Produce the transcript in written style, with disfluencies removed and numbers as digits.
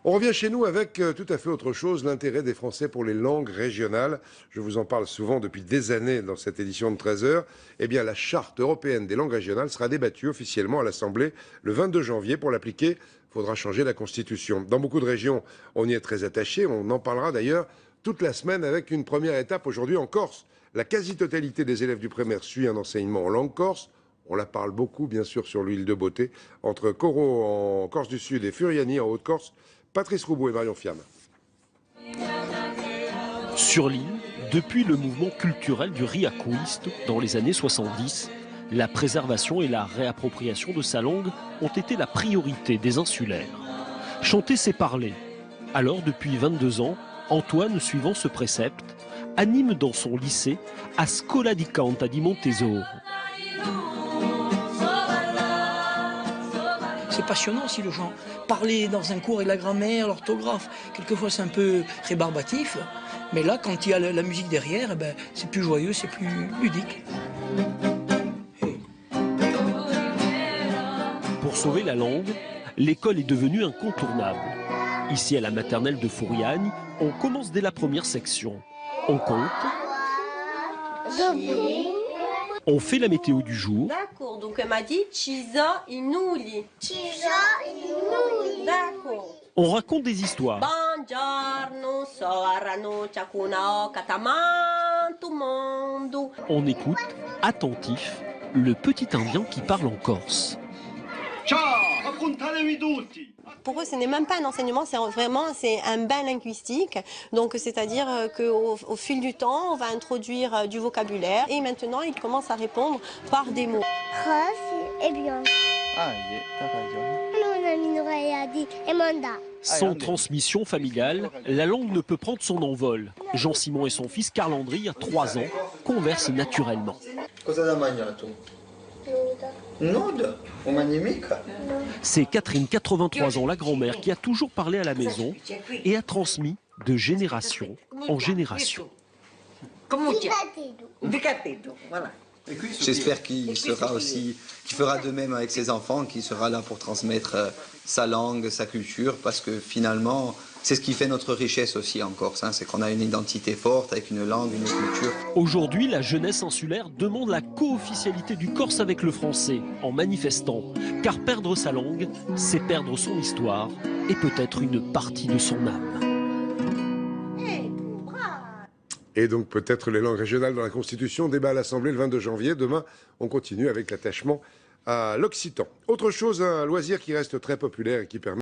On revient chez nous avec tout à fait autre chose, l'intérêt des Français pour les langues régionales. Je vous en parle souvent depuis des années dans cette édition de 13h. Eh bien, la charte européenne des langues régionales sera débattue officiellement à l'Assemblée le 22 janvier. Pour l'appliquer, il faudra changer la Constitution. Dans beaucoup de régions, on y est très attaché. On en parlera d'ailleurs toute la semaine avec une première étape aujourd'hui en Corse. La quasi-totalité des élèves du primaire suit un enseignement en langue corse. On la parle beaucoup, bien sûr, sur l'île de Beauté, entre Coro en Corse du Sud et Furiani en Haute-Corse. Patrice Roubaud et Marion Fiamme. Sur l'île, depuis le mouvement culturel du Riacuiste dans les années 70, la préservation et la réappropriation de sa langue ont été la priorité des insulaires. Chanter, c'est parler. Alors, depuis 22 ans, Antoine, suivant ce précepte, anime dans son lycée A Scola di Canta di Montesoro. C'est passionnant si le gens parler dans un cours avec la grammaire, l'orthographe. Quelquefois c'est un peu rébarbatif, mais là quand il y a la musique derrière, c'est plus joyeux, c'est plus ludique. Pour sauver la langue, l'école est devenue incontournable. Ici à la maternelle de Furiani, on commence dès la première section. On compte. On fait la météo du jour. D'accord, donc elle m'a dit Cisa inuli. D'accord. On raconte des histoires. Buongiorno, sorano, ciacunao, catamanto mondo. On écoute, attentif, le petit Indien qui parle en corse. Pour eux, ce n'est même pas un enseignement, c'est un bain linguistique. Donc, c'est-à-dire qu'au fil du temps, on va introduire du vocabulaire. Et maintenant, ils commencent à répondre par des mots. Sans transmission familiale, la langue ne peut prendre son envol. Jean-Simon et son fils Carl-André, à 3 ans, conversent naturellement. C'est Catherine, 83 ans, la grand-mère, qui a toujours parlé à la maison et a transmis de génération en génération. J'espère qu'il fera de même avec ses enfants, qu'il sera là pour transmettre sa langue, sa culture, parce que finalement, c'est ce qui fait notre richesse aussi en Corse, c'est qu'on a une identité forte avec une langue, une culture. Aujourd'hui, la jeunesse insulaire demande la co-officialité du corse avec le français, en manifestant. Car perdre sa langue, c'est perdre son histoire et peut-être une partie de son âme. Et donc peut-être les langues régionales dans la Constitution, débat à l'Assemblée le 22 janvier. Demain, on continue avec l'attachement à l'occitan. Autre chose, un loisir qui reste très populaire et qui permet